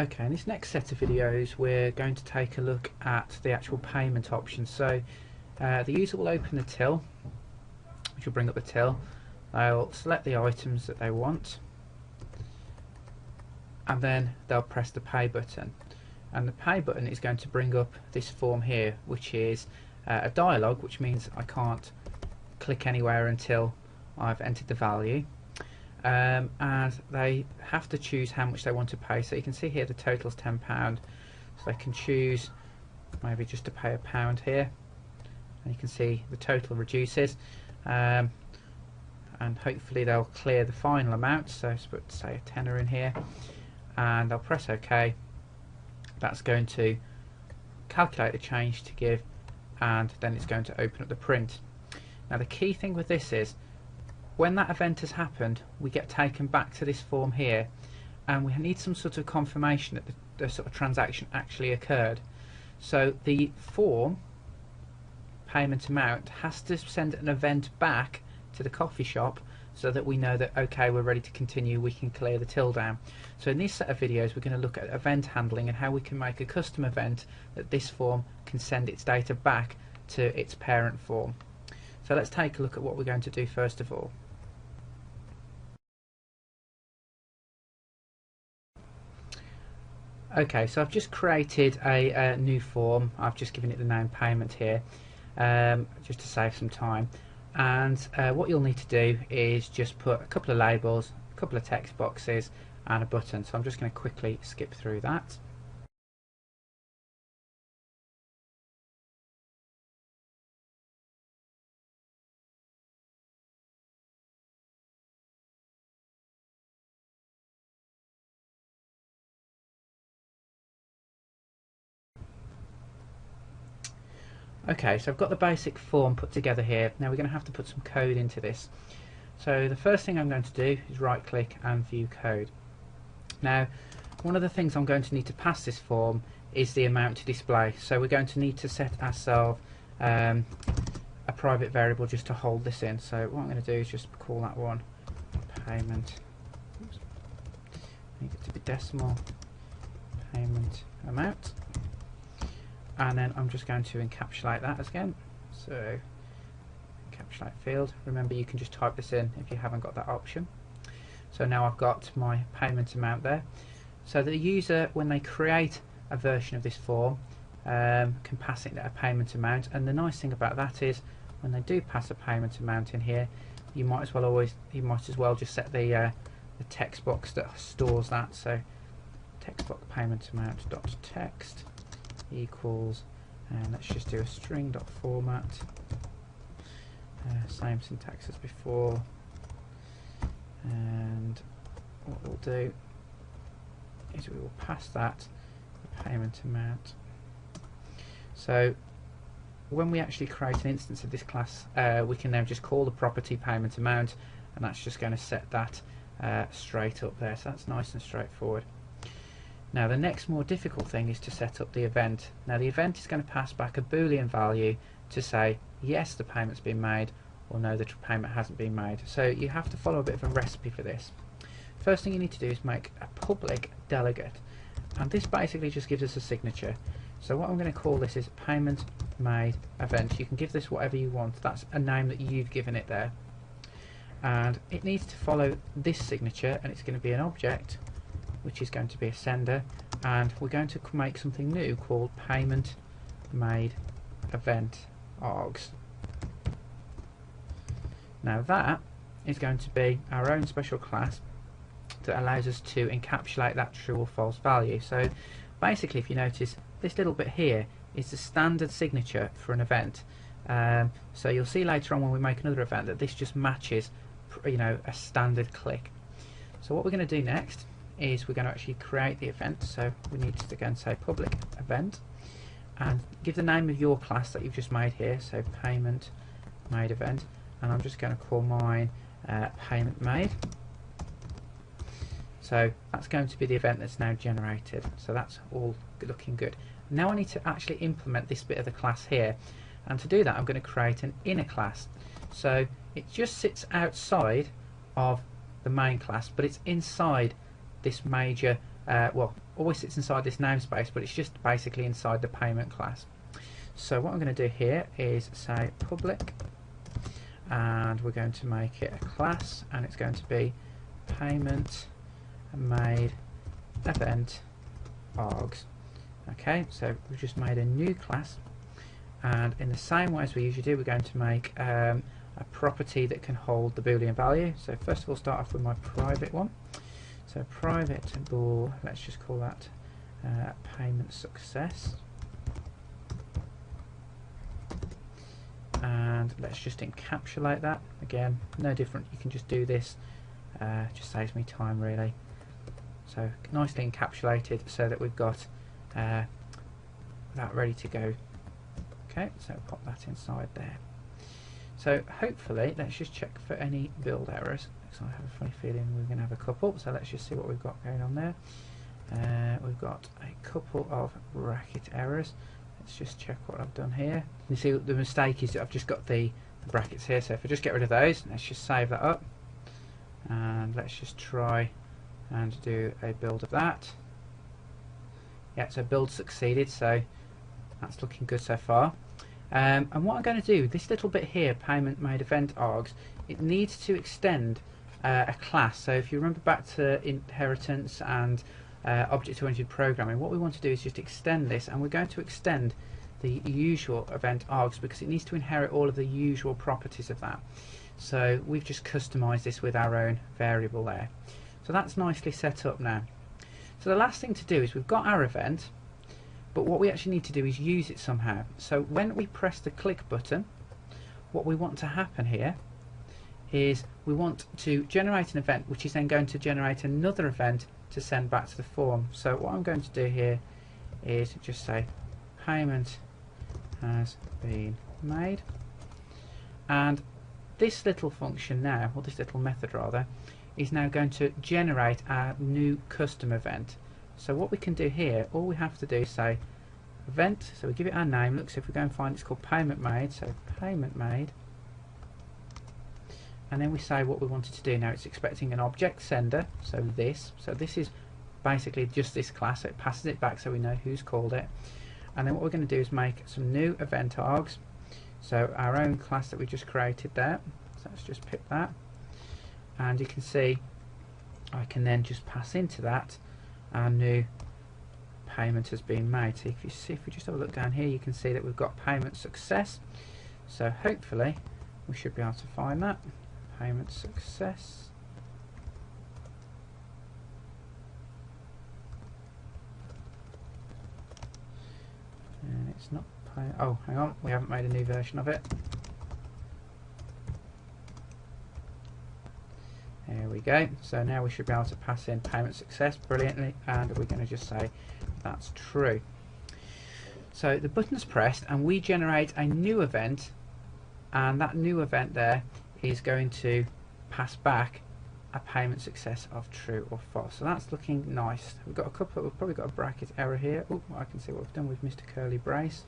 Okay, in this next set of videos we're going to take a look at the actual payment options. So the user will open the till, which will bring up the till. They'll select the items that they want, and then they'll press the pay button, and the pay button is going to bring up this form here, which is a dialog, which means I can't click anywhere until I've entered the value. And they have to choose how much they want to pay. So you can see here the total is £10, so they can choose maybe just to pay £1 here, and you can see the total reduces, and hopefully they'll clear the final amount. So let's put, say, a tenner in here, and I'll press OK. That's going to calculate the change to give, and then it's going to open up the print. Now the key thing with this is, when that event has happened, we get taken back to this form here, and we need some sort of confirmation that the sort of transaction actually occurred. So the form payment amount has to send an event back to the coffee shop so that we know that, okay, we're ready to continue, we can clear the till down. So in this set of videos we're going to look at event handling and how we can make a custom event that this form can send its data back to its parent form. So let's take a look at what we're going to do first of all. Okay, so I've just created a new form. I've just given it the name payment here, just to save some time. And what you'll need to do is just put a couple of labels, a couple of text boxes, and a button. So I'm just going to quickly skip through that. Okay, so I've got the basic form put together here. Now we're going to have to put some code into this. So the first thing I'm going to do is right click and view code. Now one of the things I'm going to need to pass this form is the amount to display. So we're going to need to set ourselves a private variable just to hold this in. So what I'm going to do is just call that one payment. Oops. I need it to be decimal payment amount. And then I'm just going to encapsulate that again. So encapsulate field. Remember, you can just type this in if you haven't got that option. So now I've got my payment amount there. So the user, when they create a version of this form, can pass it a payment amount. And the nice thing about that is, when they do pass a payment amount in here, you might as well just set the text box that stores that. So text box payment amount dot text equals, and let's just do a string dot format, same syntax as before, and what we'll do is we will pass that the payment amount. So when we actually create an instance of this class, we can now just call the property payment amount, and that's just going to set that straight up there. So that's nice and straightforward. Now the next more difficult thing is to set up the event. Now the event is going to pass back a Boolean value to say yes, the payment's been made, or no, the payment hasn't been made. So you have to follow a bit of a recipe for this. First thing you need to do is make a public delegate, and this basically just gives us a signature. So what I'm going to call this is payment made event. You can give this whatever you want. That's a name that you've given it there, and it needs to follow this signature, and it's going to be an object which is going to be a sender, and we're going to make something new called payment made event args. Now that is going to be our own special class that allows us to encapsulate that true or false value. So basically, if you notice, this little bit here is the standard signature for an event. So you'll see later on when we make another event that this just matches, a standard click. So what we're going to do next is we're going to actually create the event. So we need to again say public event, and give the name of your class that you've just made here, so payment made event, and I'm just going to call mine payment made. So that's going to be the event that's now generated. So that's all looking good. Now I need to actually implement this bit of the class here, and to do that I'm going to create an inner class. So it just sits outside of the main class, but it's inside this major, well, always sits inside this namespace, but it's just basically inside the payment class. So what I'm going to do here is say public, and we're going to make it a class, and it's going to be payment made event args. Okay, so we've just made a new class, and in the same way as we usually do, we're going to make a property that can hold the boolean value. So first of all, start off with my private one. So private bool, let's just call that payment success, and let's just encapsulate that. Again, no different, you can just do this, just saves me time really. So nicely encapsulated so that we've got that ready to go. Okay, so pop that inside there. So hopefully, let's just check for any build errors, because I have a funny feeling we're going to have a couple. So let's just see what we've got going on there. We've got a couple of bracket errors. Let's just check what I've done here. You see the mistake is that I've just got the brackets here, so if I just get rid of those, let's just save that up, and let's just try and do a build of that. Yeah, so build succeeded, so that's looking good so far. And what I'm going to do, this little bit here, payment made event args, it needs to extend a class. So if you remember back to inheritance and object-oriented programming, what we want to do is just extend this, and we're going to extend the usual event args because it needs to inherit all of the usual properties of that. So we've just customized this with our own variable there. So that's nicely set up now. So the last thing to do is we've got our event, but what we actually need to do is use it somehow. So when we press the click button, what we want to happen here is we want to generate an event which is then going to generate another event to send back to the form. So what I'm going to do here is just say payment has been made, and this little function now, or this little method rather, is now going to generate our new custom event. So what we can do here, all we have to do is say event, so we give it our name. Look, so if we go and find it's called payment made, so payment made, and then we say what we wanted to do. Now it's expecting an object sender, so this is basically just this class, so it passes it back so we know who's called it. And then what we're going to do is make some new event args, so our own class that we just created there. So let's just pick that, and you can see I can then just pass into that our new payment has been made. So if you see, if we just have a look down here, you can see that we've got payment success. So hopefully we should be able to find that payment success. And it's not oh, hang on, we haven't made a new version of it. There we go. So now we should be able to pass in payment success brilliantly, and we're going to just say that's true. So the button's pressed and we generate a new event, and that new event there is going to pass back a payment success of true or false. So that's looking nice. We've got a couple, we've probably got a bracket error here. Oh, I can see what we've done. We've missed a curly brace.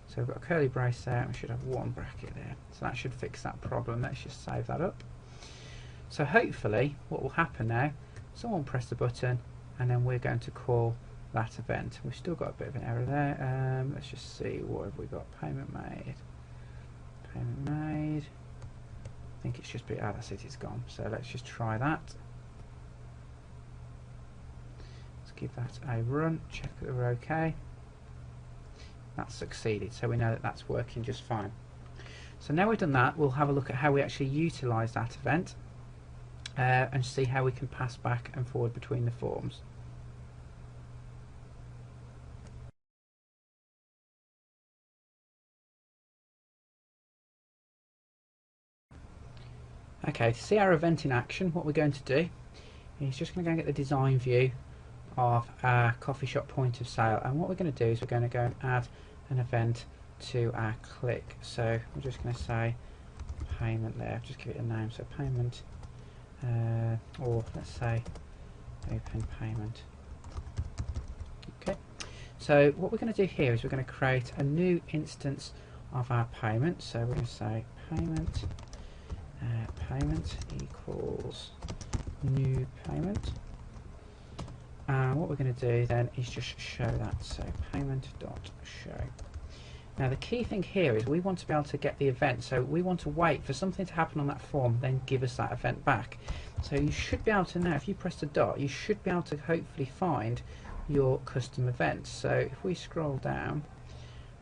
So we've got a curly brace there, and we should have one bracket there. So that should fix that problem. Let's just save that up. So hopefully what will happen now, someone press the button and then we're going to call that event. We've still got a bit of an error there. Let's just see, what have we got? Payment made. Payment made. I think it's just, that's it, it's gone. So let's just try that. Let's give that a run, check that we're okay. That's succeeded, so we know that that's working just fine. So now we've done that, we'll have a look at how we actually utilize that event. And see how we can pass back and forward between the forms. Okay, to see our event in action, what we're going to do is just going to go and get the design view of our coffee shop point of sale, and what we're going to do is we're going to go and add an event to our click. So we're just going to say payment there, just give it a name, so payment, or let's say open payment. Okay, so what we're going to do here is we're going to create a new instance of our payment. So we're going to say payment payment equals new payment, What we're going to do then is just show that. So payment.show. Now the key thing here is we want to be able to get the event, so we want to wait for something to happen on that form, then give us that event back. So you should be able to now, if you press the dot, you should be able to hopefully find your custom events. So if we scroll down,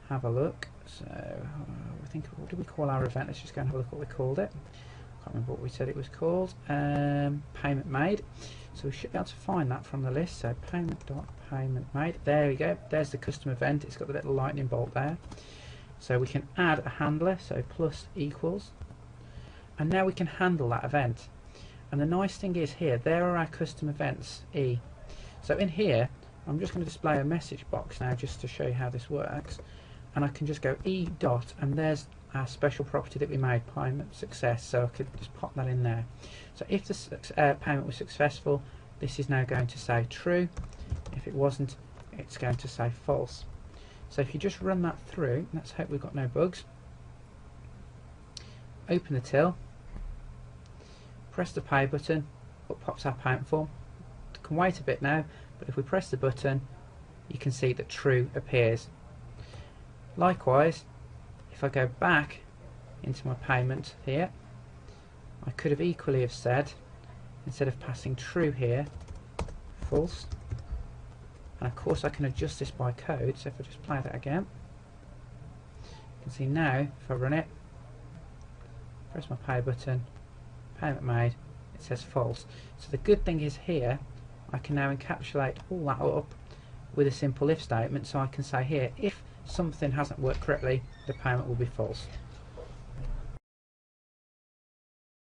have a look. So I think, what did we call our event? Let's just go and have a look what we called it. I can't remember what we said it was called. Payment made. So we should be able to find that from the list. So payment made. There we go. There's the custom event. It's got the little lightning bolt there. So we can add a handler. So plus equals, and now we can handle that event. And the nice thing is here, there are our custom events E. So in here, I'm just going to display a message box now just to show you how this works. And I can just go E dot, and there's our special property that we made, payment success. So I could just pop that in there. So if the payment was successful, this is now going to say true. If it wasn't, it's going to say false. So if you just run that through, let's hope we've got no bugs. Open the till, press the pay button, up pops our payment form. You can wait a bit now, but if we press the button, you can see that true appears. Likewise, if I go back into my payment here, I could have equally have said, instead of passing true here, false. And of course I can adjust this by code, so if I just play that again, you can see now, if I run it, press my pay button, payment made, it says false. So the good thing is here, I can now encapsulate all that up with a simple if statement, so I can say here, if something hasn't worked correctly, the payment will be false.